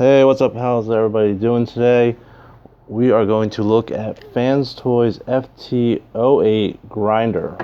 Hey, what's up? How's everybody doing today? We are going to look at Fans Toys FT-08 grinder.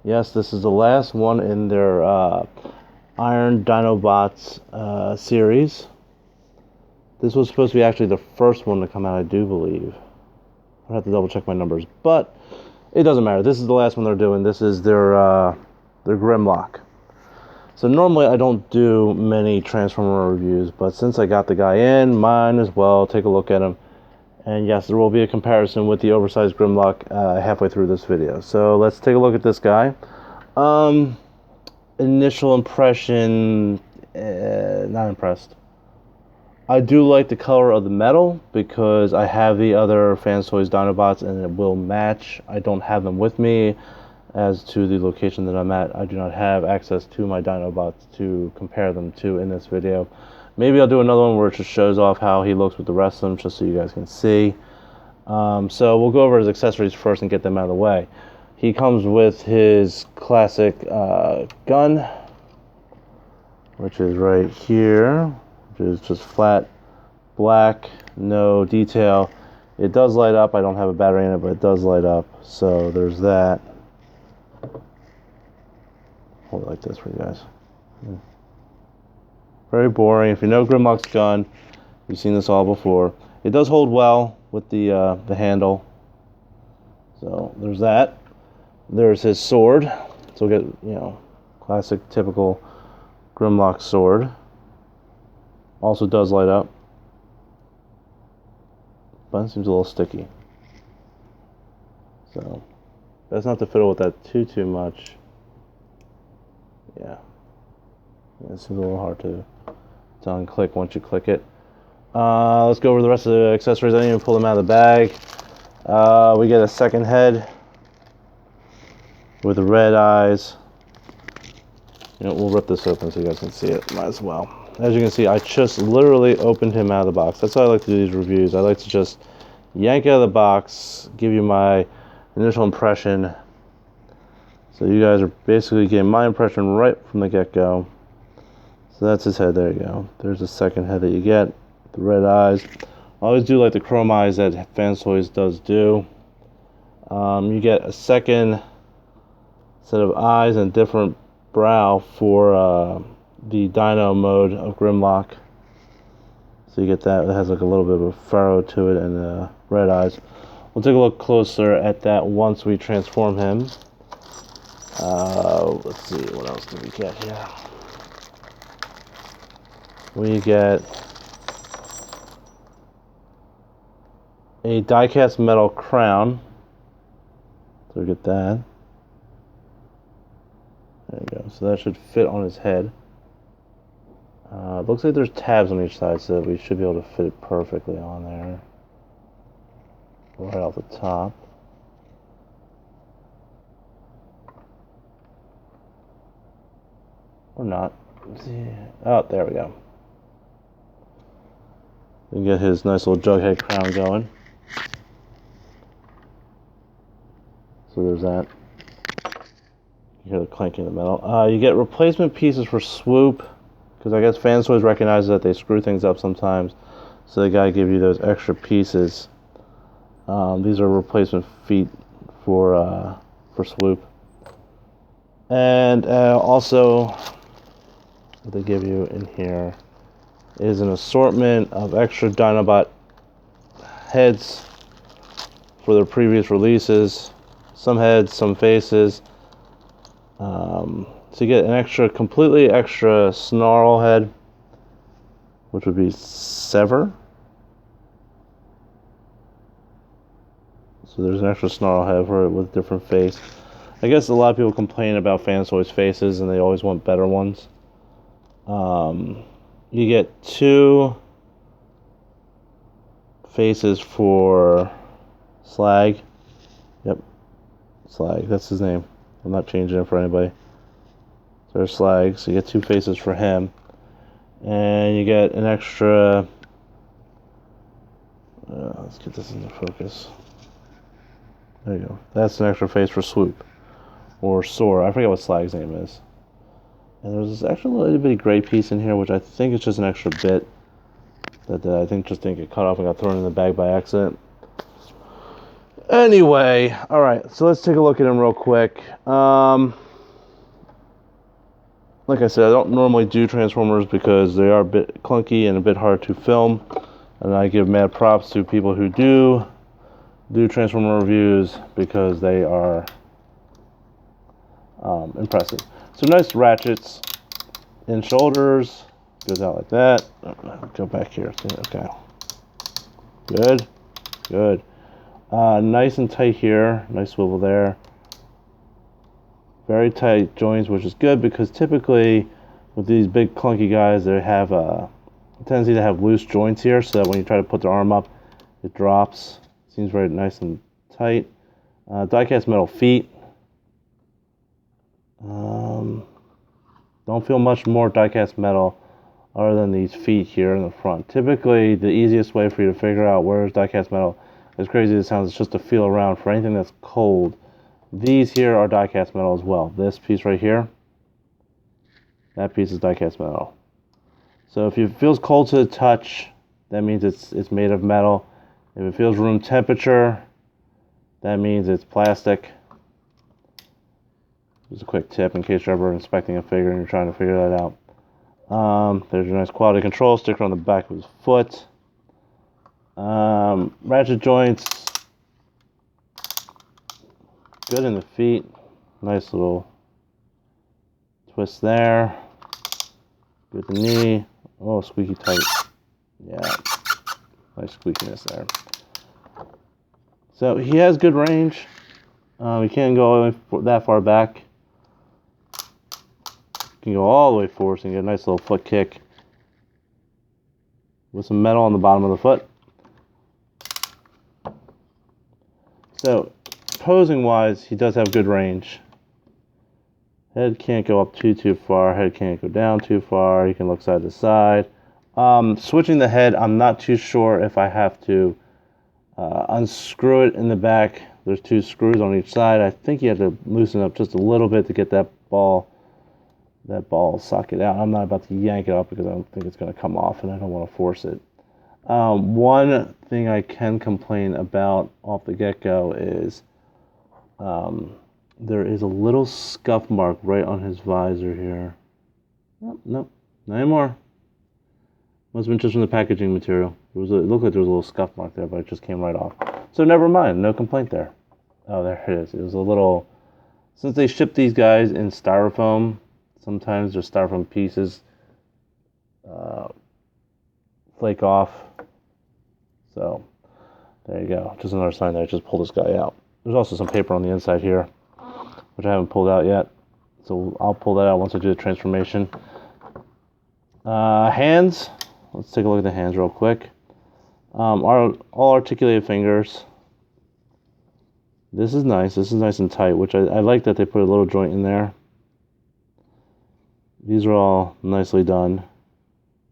Yes, this is the last one in their Iron Dinobots series. This was supposed to be actually the first one to come out, I do believe. I have to double check my numbers, but it doesn't matter. This is the last one they're doing. This is their Grimlock. So normally I don't do many Transformer reviews, but since I got the guy in, might as well take a look at him. And yes, there will be a comparison with the oversized Grimlock halfway through this video. So let's take a look at this guy. Initial impression, not impressed. I do like the color of the metal because I have the other Fans Toys Dinobots and it will match. I don't have them with me. As to the location that I'm at, I do not have access to my Dinobots to compare them to in this video. Maybe I'll do another one where it just shows off how he looks with the rest of them, just so you guys can see. So we'll go over his accessories first and get them out of the way. He comes with his classic gun, which is right here, which is just flat black, no detail. It does light up. I don't have a battery in it, but it does light up. So there's that. Hold it like this for you guys. Very boring. If you know Grimlock's gun, you've seen this all before. It does hold well with the handle. So there's that. There's his sword. So we'll get, classic, typical Grimlock sword. Also does light up. But it seems a little sticky. So that's not to fiddle with that too much. Yeah, this is a little hard to unclick once you click it. Let's go over the rest of the accessories. I didn't even pull them out of the bag. We get a second head with the red eyes. We'll rip this open so you guys can see it. Might as well. As you can see, I just literally opened him out of the box. That's how I like to do these reviews. I like to just yank out of the box, give you my initial impression. So you guys are basically getting my impression right from the get-go. So that's his head. There you go. There's the second head that you get. The red eyes. I always do like the chrome eyes that Fans Toys does do. You get a second set of eyes and different brow for the Dino mode of Grimlock. So you get that. It has like a little bit of a furrow to it and red eyes. We'll take a look closer at that once we transform him. Let's see, what else do we get here? We get a die-cast metal crown. So we get that. There you go. So that should fit on his head. Looks like there's tabs on each side, so we should be able to fit it perfectly on there. Right off the top. Or not. Oh, there we go. We can get his nice little jughead crown going. So there's that. You hear the clanking of the metal. You get replacement pieces for swoop, because I guess Fans Toys recognize that they screw things up sometimes, so they gotta give you those extra pieces. These are replacement feet for swoop, and also what they give you in here is an assortment of extra Dinobot heads for their previous releases. Some heads, some faces. So you get an completely extra snarl head, which would be Sever. So there's an extra snarl head for it with a different face. I guess a lot of people complain about Fans Toys faces and they always want better ones. You get 2 faces for Slag. Yep, Slag, that's his name. I'm not changing it for anybody. So there's Slag, so you get 2 faces for him. And you get an extra... let's get this into focus. There you go. That's an extra face for Swoop. Or Soar. I forget what Slag's name is. And there's this extra little bitty gray piece in here, which I think is just an extra bit that I think just didn't get cut off and got thrown in the bag by accident. Anyway, all right, so let's take a look at him real quick. Like I said, I don't normally do Transformers because they are a bit clunky and a bit hard to film. And I give mad props to people who do Transformer reviews because they are impressive. So nice ratchets in shoulders. Goes out like that. Go back here. Okay. Good. Good. Nice and tight here. Nice swivel there. Very tight joints, which is good because typically with these big clunky guys, they have a tendency to have loose joints here, so that when you try to put their arm up, it drops. Seems very nice and tight. Die-cast metal feet. Don't feel much more die-cast metal other than these feet here in the front. Typically, the easiest way for you to figure out where is die-cast metal, as crazy as it sounds, is just to feel around for anything that's cold. These here are die-cast metal as well. This piece right here, that piece is die-cast metal. So if it feels cold to the touch, that means it's made of metal. If it feels room temperature, that means it's plastic. Just a quick tip in case you're ever inspecting a figure and you're trying to figure that out. There's your nice quality control sticker on the back of his foot. Ratchet joints. Good in the feet. Nice little twist there. Good the knee. Oh, squeaky tight. Yeah. Nice squeakiness there. So he has good range. He can't go that far back. He can go all the way forward and get a nice little foot kick with some metal on the bottom of the foot. So posing wise, he does have good range. Head can't go up too far. Head can't go down too far. He can look side to side. Switching the head, I'm not too sure if I have to unscrew it in the back. There's 2 screws on each side. I think you have to loosen up just a little bit to get that ball socket out. I'm not about to yank it up because I don't think it's going to come off and I don't want to force it. One thing I can complain about off the get-go is there is a little scuff mark right on his visor here. Nope, not anymore. Must have been just from the packaging material. It looked like there was a little scuff mark there, but it just came right off. So never mind, no complaint there. Oh, there it is. It was a little... Since they ship these guys in styrofoam, sometimes their styrofoam pieces flake off. So there you go. Just another sign that I just pulled this guy out. There's also some paper on the inside here, which I haven't pulled out yet. So I'll pull that out once I do the transformation. Hands. Let's take a look at the hands real quick. All articulated fingers. This is nice. This is nice and tight, which I like that they put a little joint in there. These are all nicely done.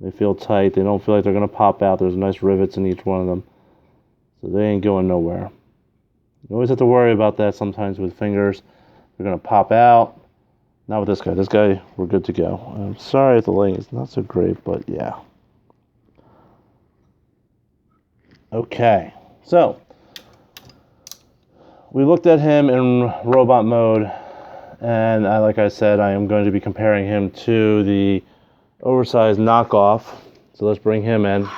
They feel tight. They don't feel like they're going to pop out. There's nice rivets in each one of them. So they ain't going nowhere. You always have to worry about that sometimes with fingers. They're going to pop out. Not with this guy. This guy, we're good to go. I'm sorry if the lighting is not so great, but yeah. Okay. So, we looked at him in robot mode. And like I said, I am going to be comparing him to the oversized knockoff. So let's bring him in.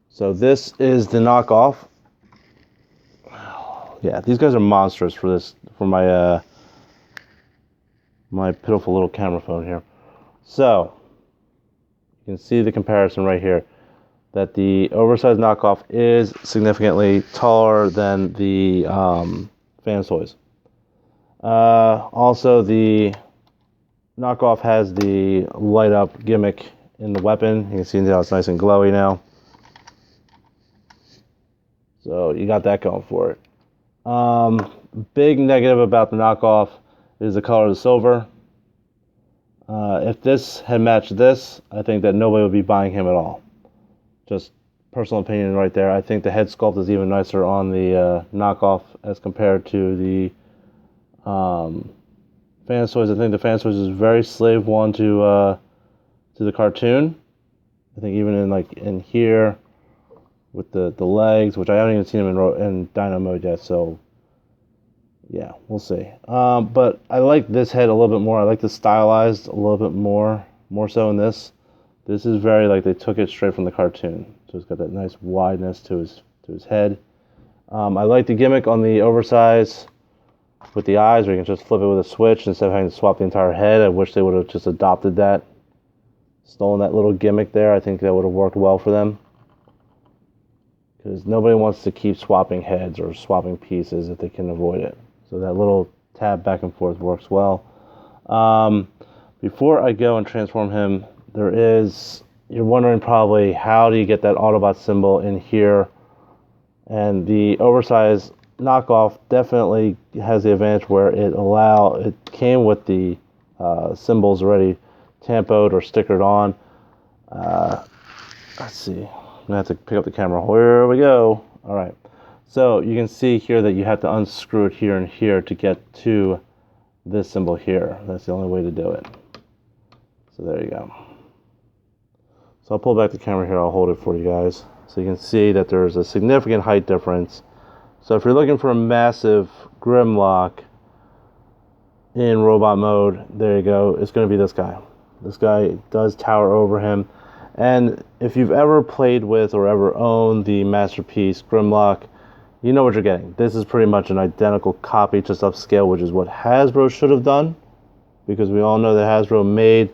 So this is the knockoff. Yeah, these guys are monstrous for my my pitiful little camera phone here. So you can see the comparison right here, that the oversized knockoff is significantly taller than the fan toys. Also, the knockoff has the light up gimmick in the weapon. You can see how it's nice and glowy now. So you got that going for it. Big negative about the knockoff is the color of the silver. If this had matched this, I think that nobody would be buying him at all. Just personal opinion right there. I think the head sculpt is even nicer on the knockoff as compared to the fan toys. I think the fan toys is very slave one to the cartoon. I think even in here with the legs, which I haven't even seen him in Dino mode yet, so yeah, we'll see. But I like this head a little bit more. I like the stylized a little bit more so in this. This is very like they took it straight from the cartoon. So it's got that nice wideness to his head. I like the gimmick on the oversize with the eyes, where you can just flip it with a switch instead of having to swap the entire head. I wish they would have just adopted that, stolen that little gimmick there. I think that would have worked well for them, because nobody wants to keep swapping heads or swapping pieces if they can avoid it. So that little tab back and forth works well. Before I go and transform him, you're wondering probably, how do you get that Autobot symbol in here? And the oversized knockoff definitely has the advantage where it came with the symbols already tampoed or stickered on. Let's see. I'm gonna have to pick up the camera. Here we go. All right. So you can see here that you have to unscrew it here and here to get to this symbol here. That's the only way to do it. So there you go. So I'll pull back the camera here. I'll hold it for you guys, so you can see that there's a significant height difference. So if you're looking for a massive Grimlock in robot mode, there you go. It's going to be this guy. This guy does tower over him. And if you've ever played with or ever owned the Masterpiece Grimlock, you know what you're getting. This is pretty much an identical copy, just upscale, which is what Hasbro should have done, because we all know that Hasbro made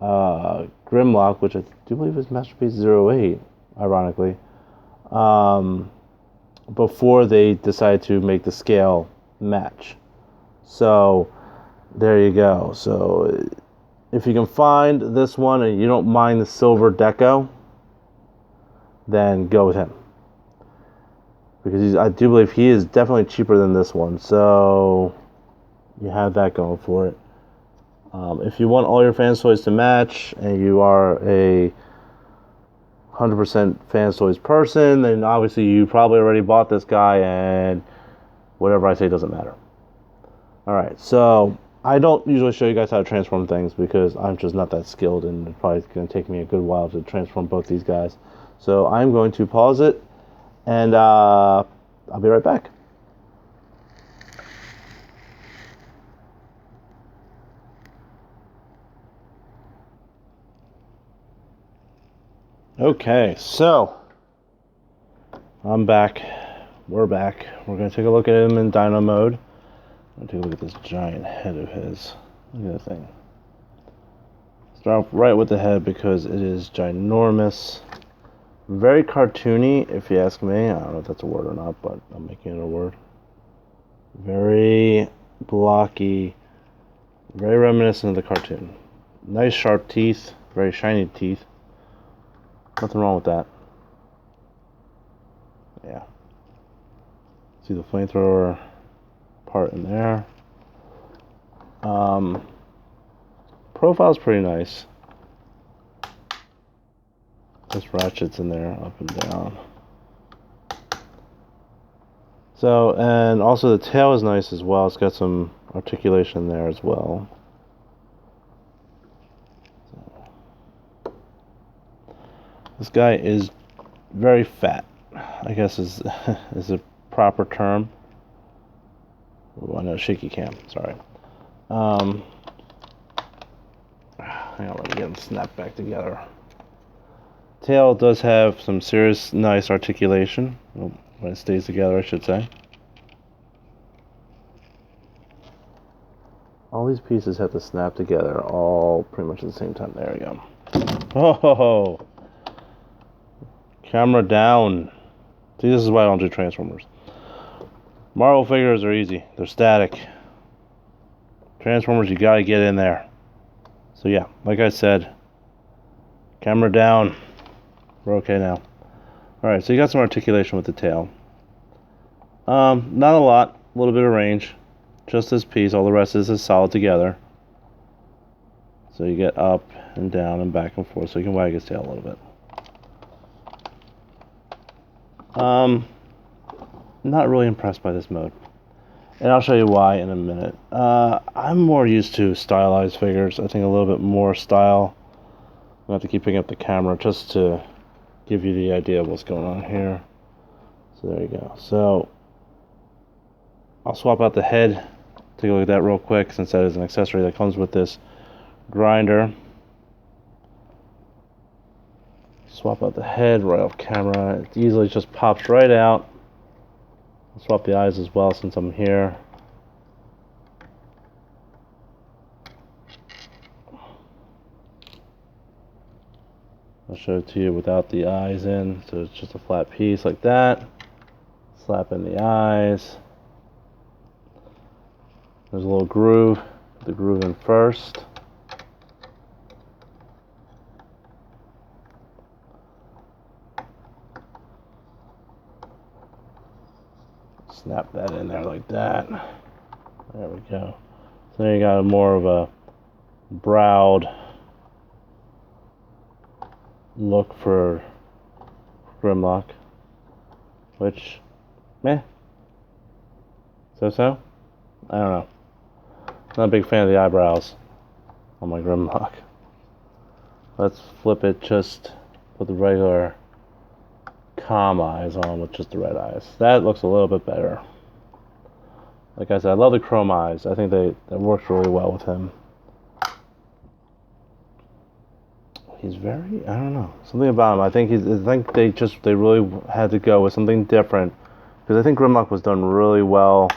Grimlock, which I do believe is Masterpiece 08, ironically, before they decided to make the scale match. So there you go. So if you can find this one and you don't mind the silver deco, then go with him, because I do believe he is definitely cheaper than this one. So you have that going for it. If you want all your Fans Toys to match and you are a 100% Fans Toys person, then obviously you probably already bought this guy, and whatever I say doesn't matter. Alright, so I don't usually show you guys how to transform things, because I'm just not that skilled, and it's probably going to take me a good while to transform both these guys. So I'm going to pause it, and I'll be right back. Okay, so I'm back. We're back. We're going to take a look at him in Dino mode. I'm going to take a look at this giant head of his. Look at that thing. Start off right with the head, because it is ginormous. Very cartoony, if you ask me. I don't know if that's a word or not, but I'm making it a word. Very blocky. Very reminiscent of the cartoon. Nice sharp teeth. Very shiny teeth. Nothing wrong with that. Yeah. See the flamethrower part in there. Profile's pretty nice. This ratchet's in there, up and down. So, and also the tail is nice as well. It's got some articulation there as well. This guy is very fat, I guess is a proper term. Oh, no, shaky cam, sorry. Hang on, let me get him snapped back together. Tail does have some serious nice articulation. Well, when it stays together, I should say. All these pieces have to snap together all pretty much at the same time. There we go. Oh! Camera down. See, this is why I don't do Transformers. Marvel figures are easy. They're static. Transformers, you gotta get in there. So yeah, like I said, camera down. We're okay now. Alright, so you got some articulation with the tail. Not a lot. A little bit of range. Just this piece. All the rest is solid together. So you get up and down and back and forth, so you can wag his tail a little bit. Not really impressed by this mode, and I'll show you why in a minute. I'm more used to stylized figures. I think a little bit more style I have to keep picking up the camera just to give you the idea of what's going on here. So there you go. So I'll swap out the head. Take a look at that real quick, since that is an accessory that comes with this grinder. Swap out the head right off camera. It easily just pops right out. I'll swap the eyes as well since I'm here. I'll show it to you without the eyes in, so it's just a flat piece like that. Slap in the eyes. There's a little groove. Put the groove in first. Snap that in there like that. There we go. So then you got more of a browed look for Grimlock, which, meh. So? I don't know. Not a big fan of the eyebrows on my Grimlock. Let's flip it just with the regular calm eyes on with just the red eyes. That looks a little bit better. Like I said, I love the chrome eyes. I think that works really well with him. He's very, I don't know, something about him. I think they really had to go with something different, because I think Grimlock was done really well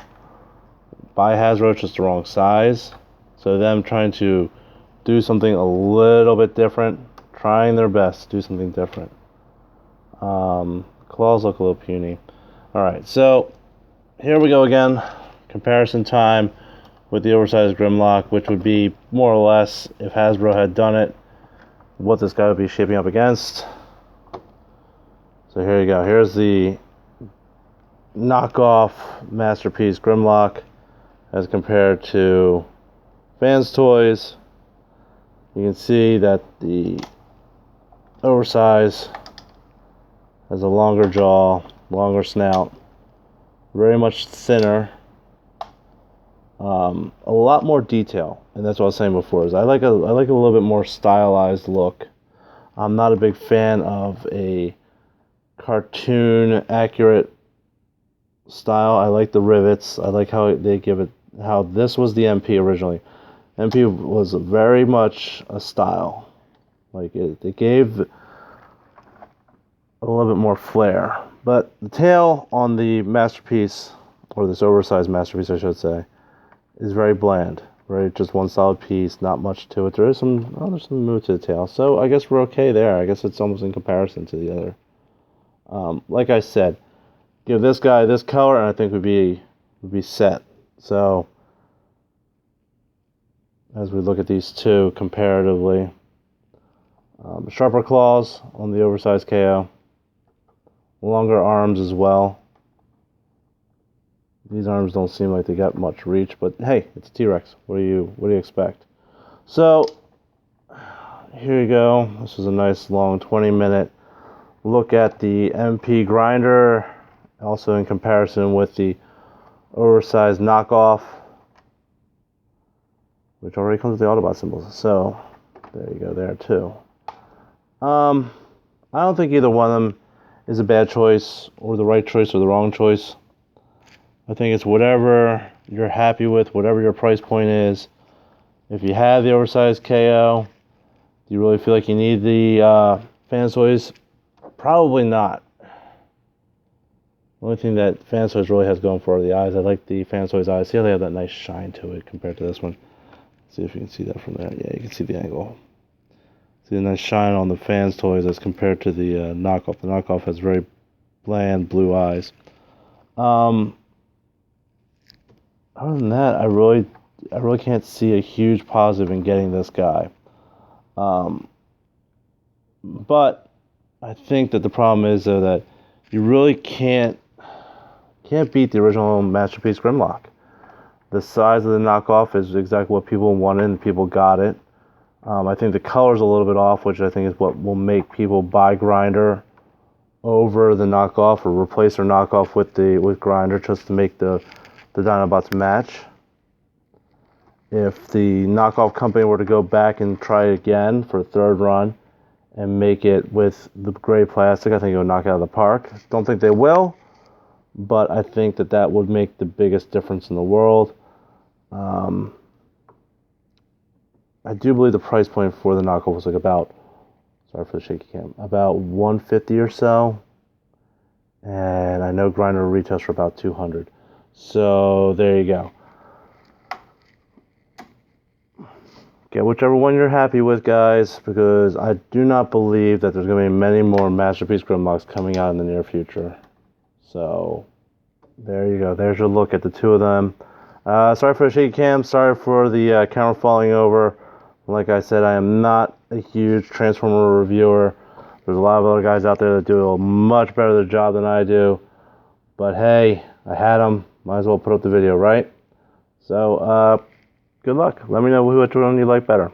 by Hasbro, just the wrong size. So them trying to do something a little bit different, trying their best to do something different. Claws look a little puny. Alright, so here we go again. Comparison time with the oversized Grimlock, which would be more or less, if Hasbro had done it, what this guy would be shaping up against. So here you go. Here's the knockoff masterpiece Grimlock as compared to Fans Toys. You can see that the oversize has a longer jaw, longer snout, very much thinner, a lot more detail, and that's what I was saying before. Is I like a little bit more stylized look. I'm not a big fan of a cartoon accurate style. I like the rivets. I like how they give it. How this was the MP originally. MP was very much a style. Like it gave a little bit more flair. But the tail on the masterpiece, or this oversized masterpiece, I should say, is very bland. Very just one solid piece, not much to it. There's some move to the tail. So I guess we're okay there. I guess it's almost in comparison to the other. Like I said, give this guy this color, and I think would be set. So as we look at these two comparatively, sharper claws on the oversized KO, longer arms as well. These arms don't seem like they got much reach, but hey, it's a T-Rex. What do you expect? So here you go. This is a nice long 20-minute look at the MP grinder, also in comparison with the oversized knockoff, which already comes with the Autobot symbols. So there you go there too. I don't think either one of them is a bad choice or the right choice or the wrong choice. I think it's whatever you're happy with, whatever your price point is. If you have the oversized KO, do you really feel like you need the Fans Toys? Probably not. The only thing that Fans Toys really has going for are the eyes. I like the Fans Toys eyes. See how they have that nice shine to it compared to this one. Let's see if you can see that from there. Yeah, you can see the angle. See the nice shine on the Fans Toys as compared to the knockoff. The knockoff has very bland blue eyes. Other than that, I really can't see a huge positive in getting this guy. But I think that the problem is that you really can't beat the original masterpiece Grimlock. The size of the knockoff is exactly what people wanted, and people got it. I think the color's a little bit off, which I think is what will make people buy Grinder over the knockoff, or replace their knockoff with Grinder just to make the Dinobots match. If the knockoff company were to go back and try it again for a third run, and make it with the gray plastic, I think it would knock it out of the park. Don't think they will, but I think that would make the biggest difference in the world. I do believe the price point for the knockoff was like about, sorry for the shaky cam, about $150 or so. And I know Grinder retails for about $200. So there you go. Get whichever one you're happy with, guys, because I do not believe that there's going to be many more Masterpiece Grimlocks coming out in the near future. So there you go. There's your look at the two of them. Sorry for the shaky cam. Sorry for the camera falling over. Like I said, I am not a huge Transformer reviewer. There's a lot of other guys out there that do a much better job than I do. But hey, I had them. Might as well put up the video, right? So, good luck. Let me know which one you like better.